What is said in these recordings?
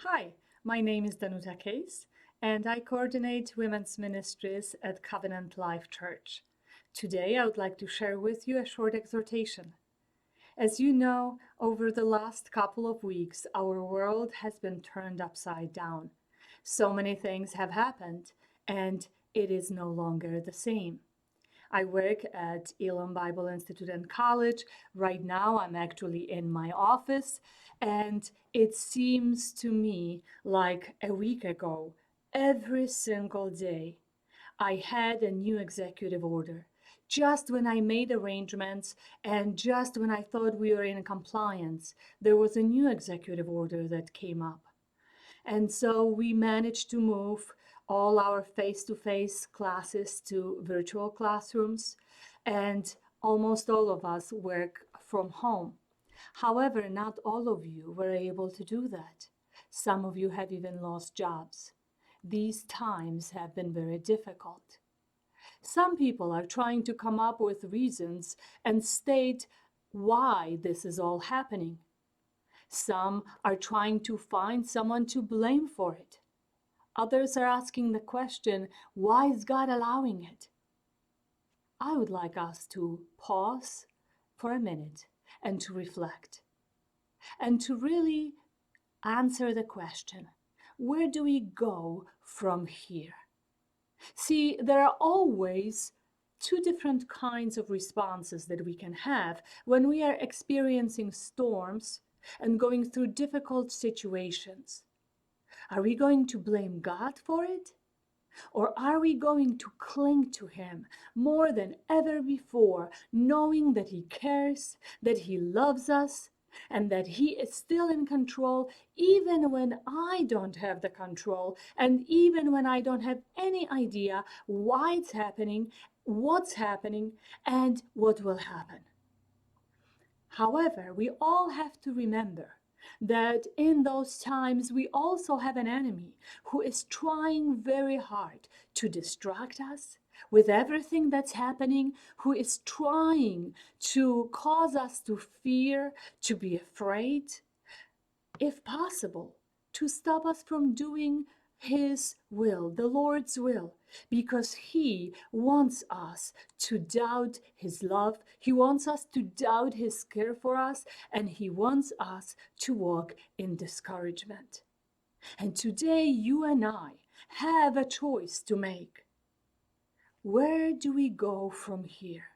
Hi, my name is Danuta Case, and I coordinate women's ministries at Covenant Life Church. Today, I would like to share with you a short exhortation. As you know, over the last couple of weeks, our world has been turned upside down. So many things have happened, and it is no longer the same. I work at Elam Bible Institute and College. Right now, I'm actually in my office, and it seems to me like a week ago, every single day, I had a new executive order. Just when I made arrangements and just when I thought we were in compliance, there was a new executive order that came up. And so we managed to move all our face-to-face classes to virtual classrooms, and almost all of us work from home. However, not all of you were able to do that. Some of you have even lost jobs. These times have been very difficult. Some people are trying to come up with reasons and state why this is all happening. Some are trying to find someone to blame for it. Others are asking the question, why is God allowing it? I would like us to pause for a minute and to reflect and to really answer the question, where do we go from here? See, there are always two different kinds of responses that we can have when we are experiencing storms and going through difficult situations. Are we going to blame God for it? Or are we going to cling to Him more than ever before, knowing that He cares, that He loves us, and that He is still in control, even when I don't have the control, and even when I don't have any idea why it's happening, what's happening, and what will happen? However, we all have to remember that in those times we also have an enemy who is trying very hard to distract us with everything that's happening, who is trying to cause us to fear, to be afraid, if possible, to stop us from doing His will, the Lord's will, because He wants us to doubt His love, He wants us to doubt His care for us, and He wants us to walk in discouragement. And today, you and I have a choice to make. Where do we go from here?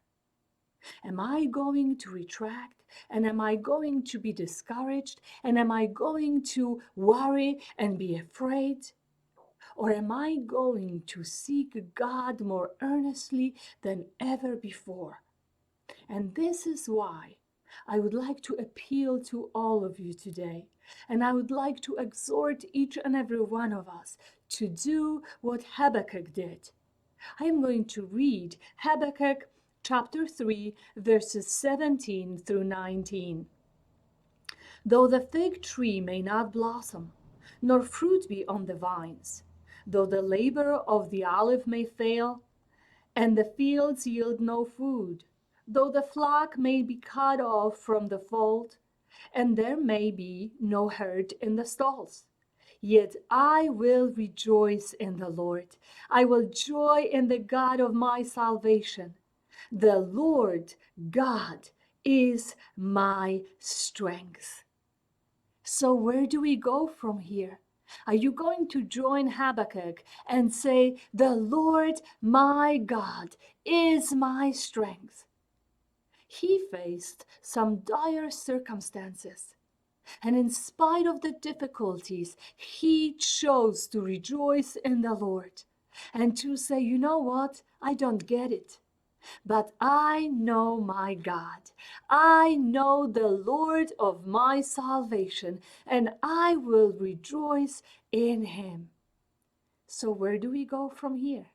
Am I going to retract? And am I going to be discouraged? And am I going to worry and be afraid? Or am I going to seek God more earnestly than ever before? And this is why I would like to appeal to all of you today. And I would like to exhort each and every one of us to do what Habakkuk did. I am going to read Habakkuk chapter 3, verses 17 through 19. Though the fig tree may not blossom, nor fruit be on the vines, though the labor of the olive may fail, and the fields yield no food, though the flock may be cut off from the fold, and there may be no herd in the stalls, yet I will rejoice in the Lord. I will joy in the God of my salvation. The Lord God is my strength. So where do we go from here? Are you going to join Habakkuk and say, the Lord my God is my strength? He faced some dire circumstances, and in spite of the difficulties, he chose to rejoice in the Lord and to say, you know what? I don't get it. But I know my God. I know the Lord of my salvation, and I will rejoice in Him. So where do we go from here?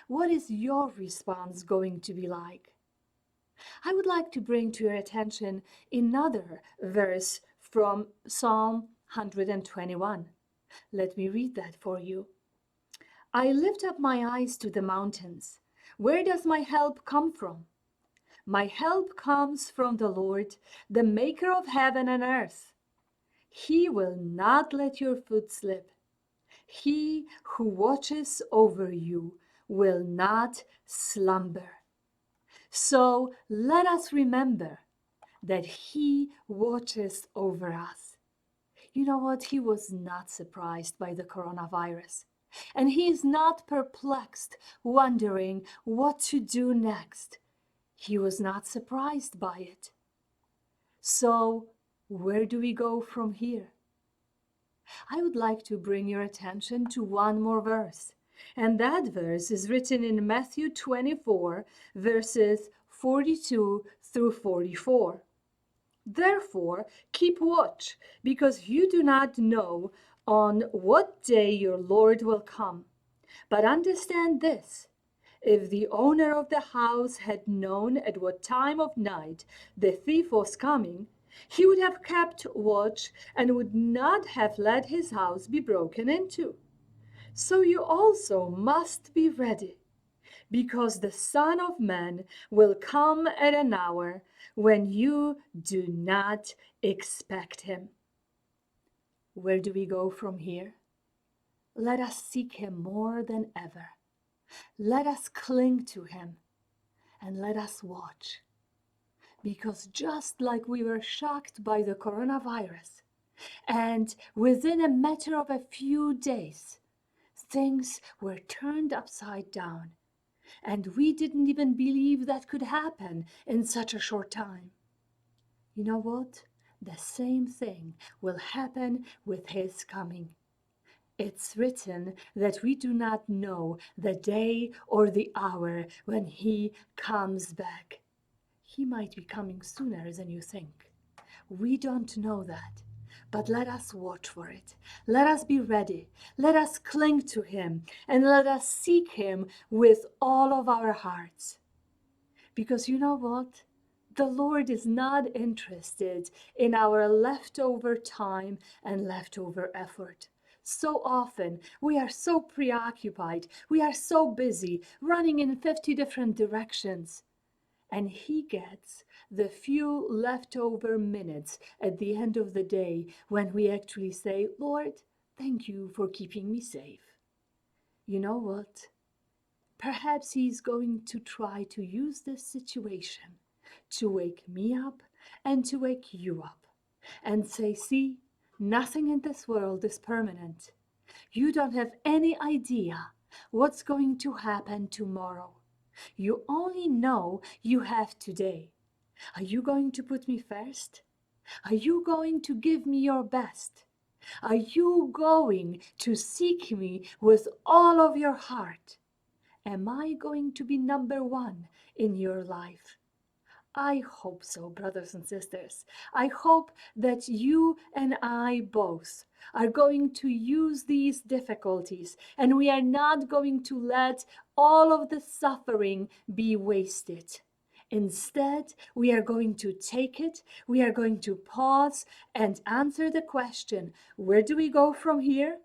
What is your response going to be like? I would like to bring to your attention another verse from Psalm 121. Let me read that for you. I lift up my eyes to the mountains. Where does my help come from? My help comes from the Lord, the maker of heaven and earth. He will not let your foot slip. He who watches over you will not slumber. So let us remember that He watches over us. You know what? He was not surprised by the coronavirus. And he is not perplexed, wondering what to do next. He was not surprised by it. So, where do we go from here? I would like to bring your attention to one more verse. And that verse is written in Matthew 24, verses 42 through 44. Therefore, keep watch, because you do not know on what day your Lord will come. But understand this: if the owner of the house had known at what time of night the thief was coming, he would have kept watch and would not have let his house be broken into. So you also must be ready, because the Son of Man will come at an hour when you do not expect him. Where do we go from here? Let us seek him more than ever. Let us cling to him and let us watch. Because just like we were shocked by the coronavirus, and within a matter of a few days, things were turned upside down, and we didn't even believe that could happen in such a short time. You know what? The same thing will happen with his coming. It's written that we do not know the day or the hour when he comes back. He might be coming sooner than you think. We don't know that. But let us watch for it. Let us be ready. Let us cling to him and let us seek him with all of our hearts. Because you know what? The Lord is not interested in our leftover time and leftover effort. So often we are so preoccupied, we are so busy, running in 50 different directions. And he gets the few leftover minutes at the end of the day when we actually say, Lord, thank you for keeping me safe. You know what? Perhaps he's going to try to use this situation to wake me up and to wake you up and say, see, nothing in this world is permanent. You don't have any idea what's going to happen tomorrow. You only know you have today. Are you going to put me first? Are you going to give me your best? Are you going to seek me with all of your heart? Am I going to be number one in your life? I hope so, brothers and sisters. I hope that you and I both are going to use these difficulties and we are not going to let all of the suffering be wasted. Instead, we are going to take it, we are going to pause and answer the question, where do we go from here?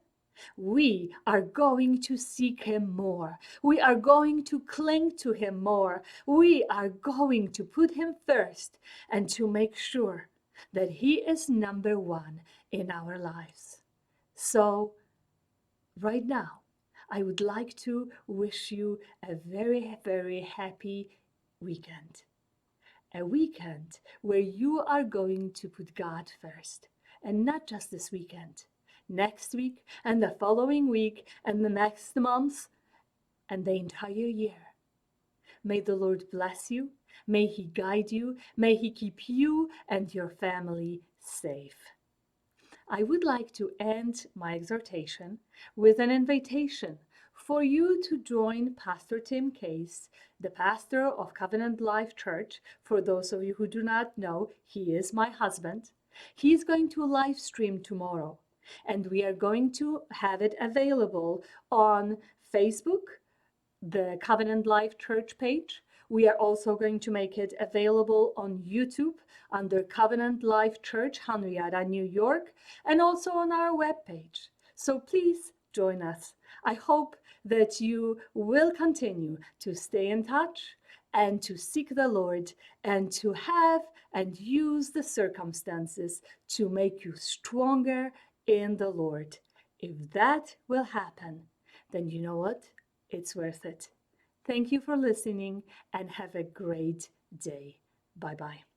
We are going to seek him more. We are going to cling to him more. We are going to put him first and to make sure that he is number one in our lives. So, right now, I would like to wish you a very, very happy weekend. A weekend where you are going to put God first. And not just this weekend, next week and the following week and the next month and the entire year. May the Lord bless you. May he guide you. May he keep you and your family safe. I would like to end my exhortation with an invitation for you to join Pastor Tim Case, the pastor of Covenant Life Church. For those of you who do not know, he is my husband. He's going to live stream tomorrow, and we are going to have it available on Facebook, the Covenant Life Church page. We are also going to make it available on YouTube under Covenant Life Church, Henrietta, New York, and also on our webpage. So please join us. I hope that you will continue to stay in touch and to seek the Lord and to have and use the circumstances to make you stronger in the Lord. If that will happen, then you know what? It's worth it. Thank you for listening and have a great day. Bye bye.